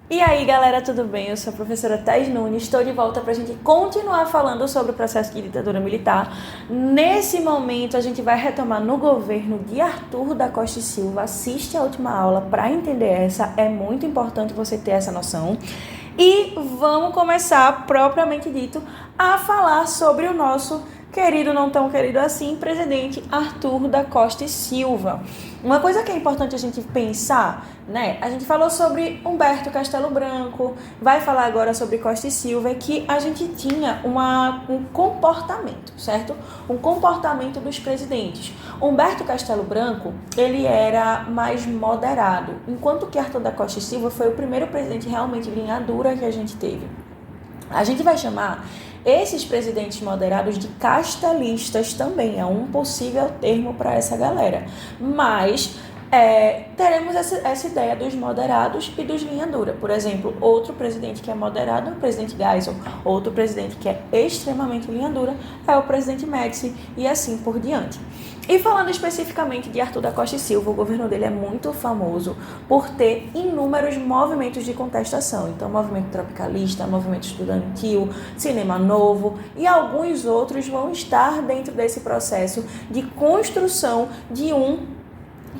E aí, galera, tudo bem? Eu sou a professora Thais Nunes, estou de volta para a gente continuar falando sobre o processo de ditadura militar. Nesse momento, a gente vai retomar no governo de Arthur da Costa e Silva. Assiste a última aula para entender essa, é muito importante você ter essa noção. E vamos começar, propriamente dito, a falar sobre o nosso querido, não tão querido assim, presidente Arthur da Costa e Silva. Uma coisa que é importante a gente pensar, né? A gente falou sobre Humberto Castelo Branco, vai falar agora sobre Costa e Silva, é que a gente tinha um comportamento, certo? Um comportamento dos presidentes. Humberto Castelo Branco, ele era mais moderado, enquanto que Arthur da Costa e Silva foi o primeiro presidente realmente de linha dura que a gente teve. A gente vai chamar esses presidentes moderados de castelistas também, é um possível termo para essa galera. Mas teremos essa ideia dos moderados e dos linha dura. Por exemplo, outro presidente que é moderado é o presidente Geisel. Outro presidente que é extremamente linha dura é o presidente Médici e assim por diante. E falando especificamente de Arthur da Costa e Silva, o governo dele é muito famoso por ter inúmeros movimentos de contestação. Então, movimento tropicalista, movimento estudantil, cinema novo e alguns outros vão estar dentro desse processo de construção de um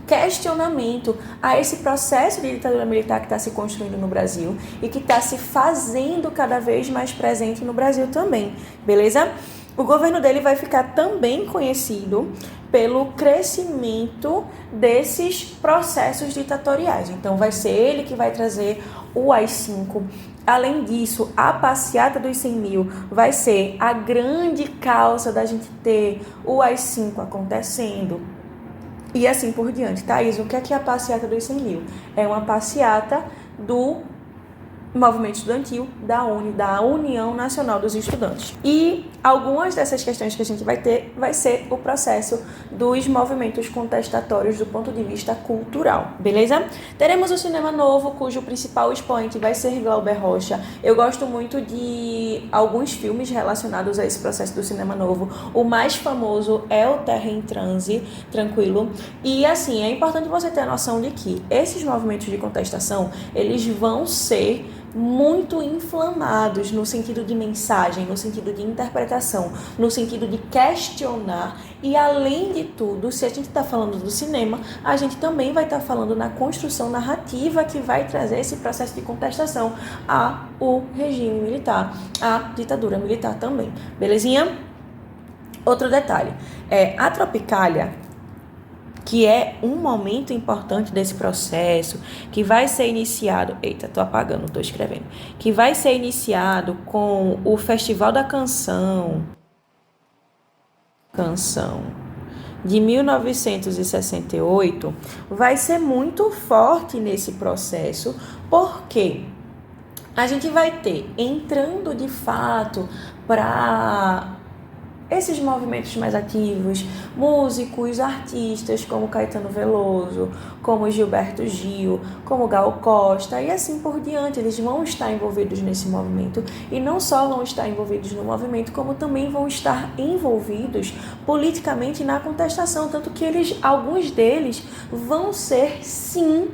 questionamento a esse processo de ditadura militar que está se construindo no Brasil e que está se fazendo cada vez mais presente no Brasil também, beleza? O governo dele vai ficar também conhecido pelo crescimento desses processos ditatoriais. Então, vai ser ele que vai trazer o AI-5. Além disso, a passeata dos 100 mil vai ser a grande causa da gente ter o AI-5 acontecendo. E assim por diante. Thaís, o que é a passeata dos 100 mil? É uma passeata do movimento estudantil da União Nacional dos Estudantes. E algumas dessas questões que a gente vai ter vai ser o processo dos movimentos contestatórios do ponto de vista cultural, beleza? Teremos o cinema novo, cujo principal expoente vai ser Glauber Rocha. Eu gosto muito de alguns filmes relacionados a esse processo do cinema novo. O mais famoso é o Terra em Transe, tranquilo. E assim, é importante você ter a noção de que esses movimentos de contestação, eles vão ser muito inflamados no sentido de mensagem, no sentido de interpretação, no sentido de questionar e, além de tudo, se a gente está falando do cinema, a gente também vai estar falando na construção narrativa que vai trazer esse processo de contestação ao regime militar, à ditadura militar também, belezinha? Outro detalhe, a Tropicália, que é um momento importante desse processo, que vai ser iniciado... Eita, tô apagando, tô escrevendo. Que vai ser iniciado com o Festival da Canção de 1968, vai ser muito forte nesse processo, porque a gente vai ter, entrando de fato para esses movimentos mais ativos, músicos, artistas como Caetano Veloso, como Gilberto Gil, como Gal Costa e assim por diante. Eles vão estar envolvidos nesse movimento e não só vão estar envolvidos no movimento, como também vão estar envolvidos politicamente na contestação, tanto que alguns deles vão ser, sim,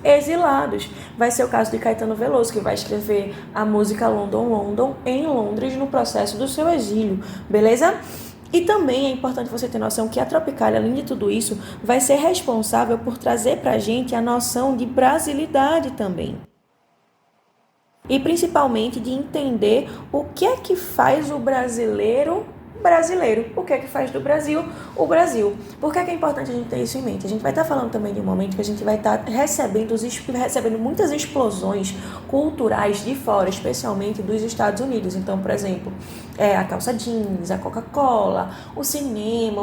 exilados. Vai ser o caso de Caetano Veloso, que vai escrever a música London, London em Londres no processo do seu exílio, beleza? E também é importante você ter noção que a Tropicália, além de tudo isso, vai ser responsável por trazer pra gente a noção de brasilidade também. E principalmente de entender o que é que faz o brasileiro. O que é que faz do Brasil o Brasil? Por que é importante a gente ter isso em mente? A gente vai estar falando também de um momento que a gente vai estar recebendo muitas explosões culturais de fora, especialmente dos Estados Unidos. Então, por exemplo, a calça jeans, a Coca-Cola, o cinema,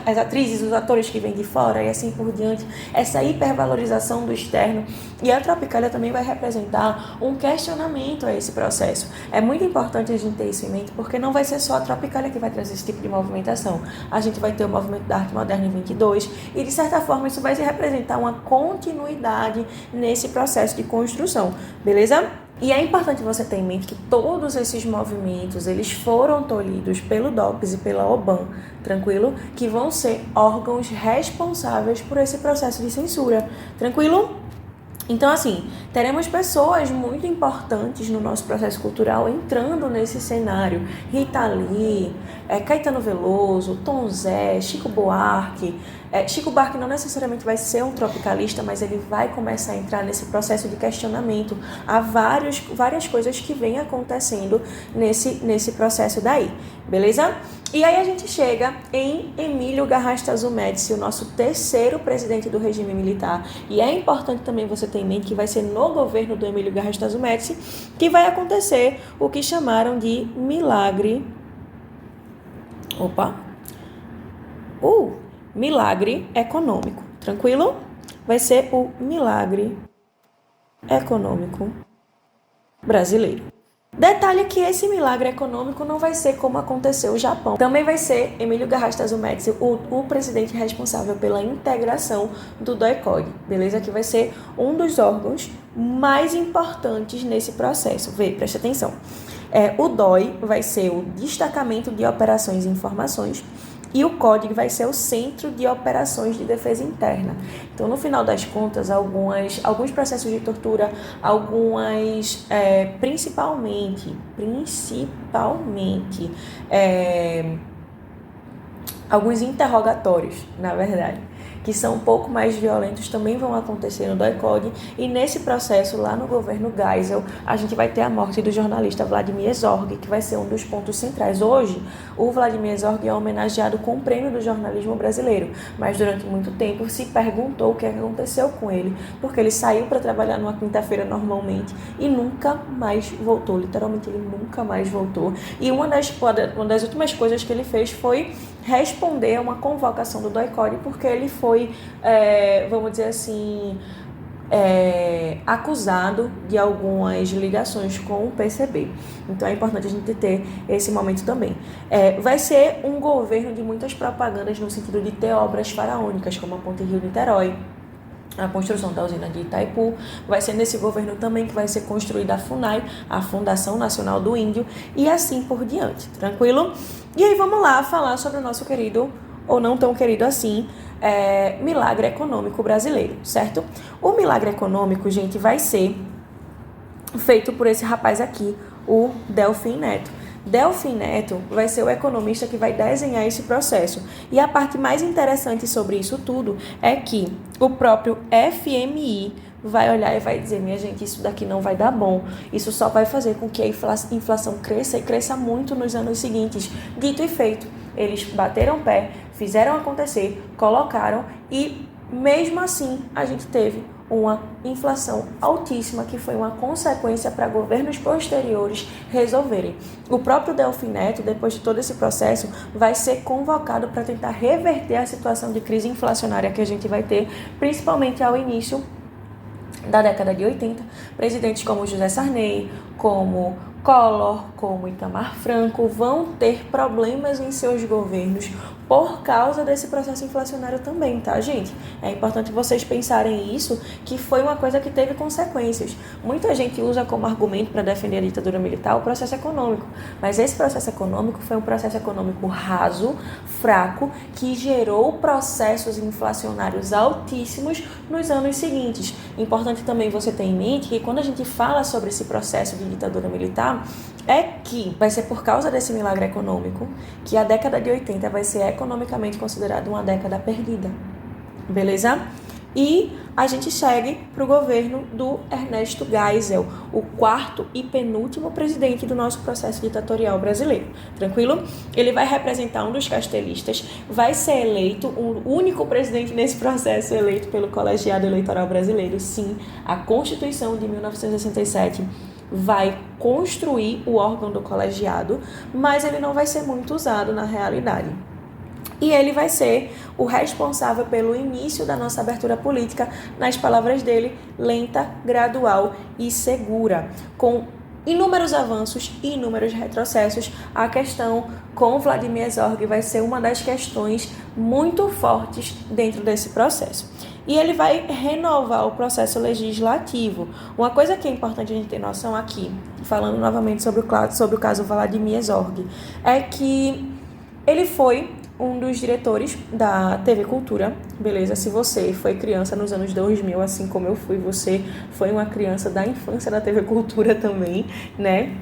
as atrizes, os atores que vêm de fora e assim por diante, essa hipervalorização do externo. E a Tropicália também vai representar um questionamento a esse processo. É muito importante a gente ter isso em mente, porque não vai ser só a Tropicália que vai trazer esse tipo de movimentação. A gente vai ter o movimento da arte moderna em 22 e, de certa forma, isso vai representar uma continuidade nesse processo de construção, beleza? E é importante você ter em mente que todos esses movimentos, eles foram tolhidos pelo DOPS e pela OBAN, tranquilo? Que vão ser órgãos responsáveis por esse processo de censura, tranquilo? Então, assim, teremos pessoas muito importantes no nosso processo cultural entrando nesse cenário. Rita Lee, Caetano Veloso, Tom Zé, Chico Buarque. Chico Buarque não necessariamente vai ser um tropicalista, mas ele vai começar a entrar nesse processo de questionamento. Há várias coisas que vêm acontecendo nesse processo daí, beleza? E aí a gente chega em Emílio Garrastazu Médici, o nosso terceiro presidente do regime militar. E é importante também você ter em mente que vai ser no governo do Emílio Garrastazu Médici que vai acontecer o que chamaram de milagre. Milagre econômico. Tranquilo? Vai ser o milagre econômico brasileiro. Detalhe que esse milagre econômico não vai ser como aconteceu no Japão. Também vai ser Emílio Garrastazu Médici, o presidente responsável pela integração do DOI-CODE, beleza? Que vai ser um dos órgãos mais importantes nesse processo. Preste atenção. O DOI vai ser o Destacamento de Operações e Informações, e o CODE vai ser o Centro de Operações de Defesa Interna. Então, no final das contas, alguns processos de tortura, principalmente, alguns interrogatórios, na verdade, que são um pouco mais violentos, também vão acontecer no DOI-CODE. E nesse processo, lá no governo Geisel, a gente vai ter a morte do jornalista Vladimir Herzog, que vai ser um dos pontos centrais. Hoje, o Vladimir Herzog é homenageado com o Prêmio do Jornalismo Brasileiro, mas durante muito tempo se perguntou o que aconteceu com ele, porque ele saiu para trabalhar numa quinta-feira normalmente e nunca mais voltou. Literalmente, ele nunca mais voltou. E uma das últimas coisas que ele fez foi responder a uma convocação do DOI-CODE, porque ele foi, vamos dizer assim, acusado de algumas ligações com o PCB. Então é importante a gente ter esse momento também. Vai ser um governo de muitas propagandas no sentido de ter obras faraônicas, como a Ponte Rio-Niterói, a construção da usina de Itaipu. Vai ser nesse governo também que vai ser construída a FUNAI, a Fundação Nacional do Índio, e assim por diante, tranquilo? E aí vamos lá falar sobre o nosso querido, ou não tão querido assim, milagre econômico brasileiro, certo? O milagre econômico, gente, vai ser feito por esse rapaz aqui, o Delfim Neto. Delfim Neto vai ser o economista que vai desenhar esse processo. E a parte mais interessante sobre isso tudo é que o próprio FMI vai olhar e vai dizer: minha gente, isso daqui não vai dar bom, isso só vai fazer com que a inflação cresça e cresça muito nos anos seguintes. Dito e feito, eles bateram pé, fizeram acontecer, colocaram, e mesmo assim a gente teve uma inflação altíssima, que foi uma consequência para governos posteriores resolverem. O próprio Delfim Neto, depois de todo esse processo, vai ser convocado para tentar reverter a situação de crise inflacionária que a gente vai ter, principalmente ao início da década de 80, presidentes como José Sarney, como Collor, como Itamar Franco, vão ter problemas em seus governos por causa desse processo inflacionário também, tá, gente? É importante vocês pensarem isso, que foi uma coisa que teve consequências. Muita gente usa como argumento para defender a ditadura militar o processo econômico, mas esse processo econômico foi um processo econômico raso, fraco, que gerou processos inflacionários altíssimos nos anos seguintes. Importante também você ter em mente que quando a gente fala sobre esse processo de ditadura militar, é que vai ser por causa desse milagre econômico que a década de 80 vai ser economicamente considerada uma década perdida, beleza? E a gente segue para o governo do Ernesto Geisel, o quarto e penúltimo presidente do nosso processo ditatorial brasileiro, tranquilo? Ele vai representar um dos castelistas, vai ser eleito, o único presidente nesse processo eleito pelo Colegiado Eleitoral Brasileiro. Sim, a Constituição de 1967 vai construir o órgão do colegiado, mas ele não vai ser muito usado na realidade. E ele vai ser o responsável pelo início da nossa abertura política, nas palavras dele, lenta, gradual e segura, com inúmeros avanços e inúmeros retrocessos. A questão com Vladimir Herzog vai ser uma das questões muito fortes dentro desse processo. E ele vai renovar o processo legislativo. Uma coisa que é importante a gente ter noção aqui, falando novamente sobre o caso Vladimir Herzog, é que ele foi um dos diretores da TV Cultura, beleza? Se você foi criança nos anos 2000, assim como eu fui, você foi uma criança da infância da TV Cultura também, né?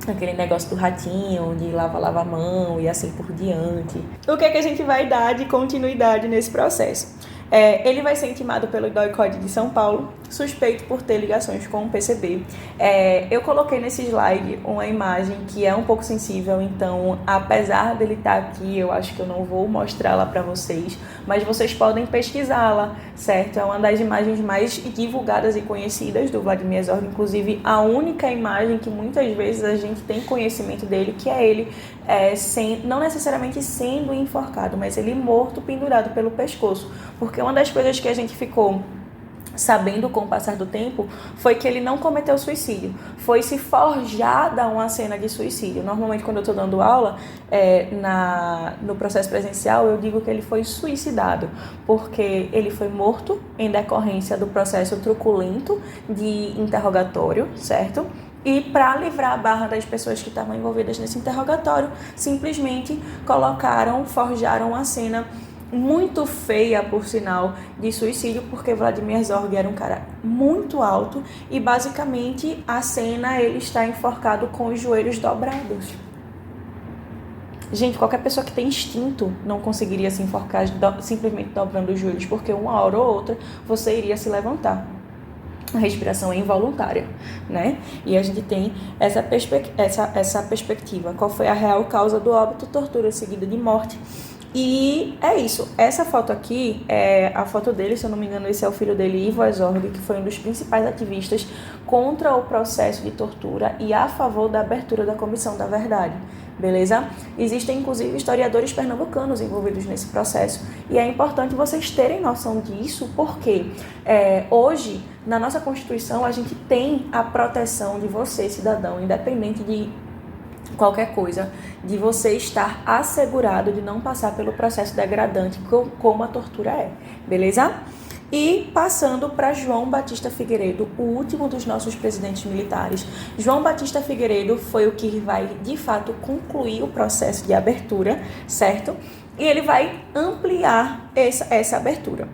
Aquele negócio do ratinho, de lava a mão e assim por diante. O que é que a gente vai dar de continuidade nesse processo? Ele vai ser intimado pelo DOI-CODE de São Paulo, suspeito por ter ligações com o PCB. Eu coloquei nesse slide uma imagem que é um pouco sensível, então, apesar dele estar aqui, eu acho que eu não vou mostrá-la para vocês, mas vocês podem pesquisá-la, certo? É uma das imagens mais divulgadas e conhecidas do Vladimir Herzog, inclusive a única imagem que muitas vezes a gente tem conhecimento dele, que é ele não necessariamente sendo enforcado, mas ele morto, pendurado pelo pescoço, porque uma das coisas que a gente ficou sabendo com o passar do tempo foi que ele não cometeu suicídio, foi se forjada uma cena de suicídio. Normalmente quando eu estou dando aula no processo presencial, eu digo que ele foi suicidado, porque ele foi morto em decorrência do processo truculento de interrogatório, certo? E para livrar a barra das pessoas que estavam envolvidas nesse interrogatório, simplesmente forjaram uma cena muito feia, por sinal, de suicídio, porque Vladimir Herzog era um cara muito alto e basicamente a cena ele está enforcado com os joelhos dobrados. Gente, qualquer pessoa que tem instinto não conseguiria se enforcar simplesmente dobrando os joelhos, porque uma hora ou outra você iria se levantar. A respiração é involuntária, né? E a gente tem essa perspectiva. Qual foi a real causa do óbito? Tortura seguida de morte. E é isso. Essa foto aqui é a foto dele, se eu não me engano, esse é o filho dele, Ivo Herzog, que foi um dos principais ativistas contra o processo de tortura e a favor da abertura da Comissão da Verdade. Beleza? Existem, inclusive, historiadores pernambucanos envolvidos nesse processo e é importante vocês terem noção disso, porque hoje, na nossa Constituição, a gente tem a proteção de você, cidadão, independente de qualquer coisa, de você estar assegurado de não passar pelo processo degradante como a tortura é, beleza? E passando para João Batista Figueiredo, o último dos nossos presidentes militares. João Batista Figueiredo foi o que vai, de fato, concluir o processo de abertura, certo? E ele vai ampliar essa abertura.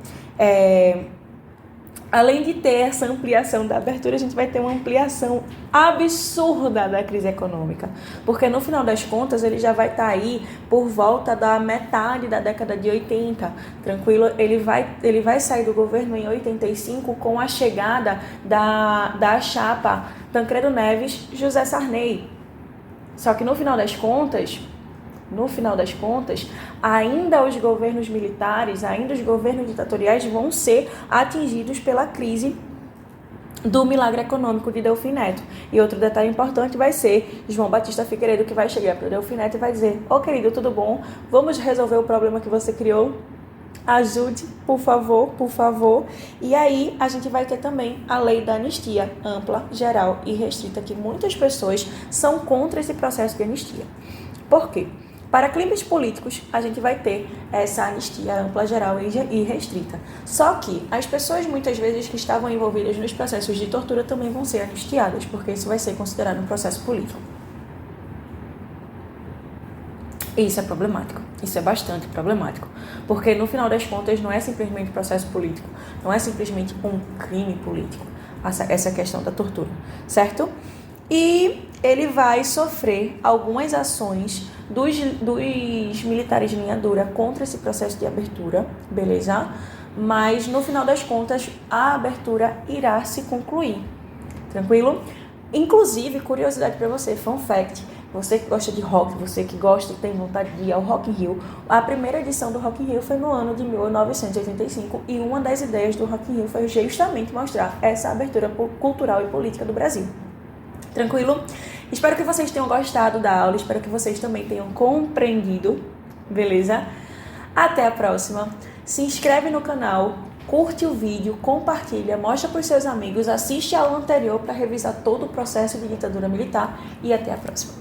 Além de ter essa ampliação da abertura, a gente vai ter uma ampliação absurda da crise econômica. Porque no final das contas, ele já vai estar aí por volta da metade da década de 80. Tranquilo? Ele vai sair do governo em 85 com a chegada da chapa Tancredo Neves, José Sarney. Só que no final das contas, ainda os governos militares, ainda os governos ditatoriais vão ser atingidos pela crise do milagre econômico de Delfim Neto. E outro detalhe importante vai ser João Batista Figueiredo, que vai chegar para o Delfim Neto e vai dizer: ô querido, tudo bom? Vamos resolver o problema que você criou? Ajude, por favor. E aí a gente vai ter também a lei da anistia ampla, geral e restrita, que muitas pessoas são contra esse processo de anistia. Por quê? Para crimes políticos, a gente vai ter essa anistia ampla, geral e restrita. Só que as pessoas, muitas vezes, que estavam envolvidas nos processos de tortura também vão ser anistiadas, porque isso vai ser considerado um processo político. E isso é problemático. Isso é bastante problemático. Porque, no final das contas, não é simplesmente processo político. Não é simplesmente um crime político. Essa questão da tortura, certo? E ele vai sofrer algumas ações dos militares de linha dura contra esse processo de abertura, beleza? Mas, no final das contas, a abertura irá se concluir, tranquilo? Inclusive, curiosidade para você, fun fact, você que gosta de rock, você que gosta e tem vontade de ir ao Rock in Rio, a primeira edição do Rock in Rio foi no ano de 1985 e uma das ideias do Rock in Rio foi justamente mostrar essa abertura cultural e política do Brasil. Tranquilo? Espero que vocês tenham gostado da aula, espero que vocês também tenham compreendido, beleza? Até a próxima. Se inscreve no canal, curte o vídeo, compartilha, mostra para os seus amigos, assiste a aula anterior para revisar todo o processo de ditadura militar e até a próxima.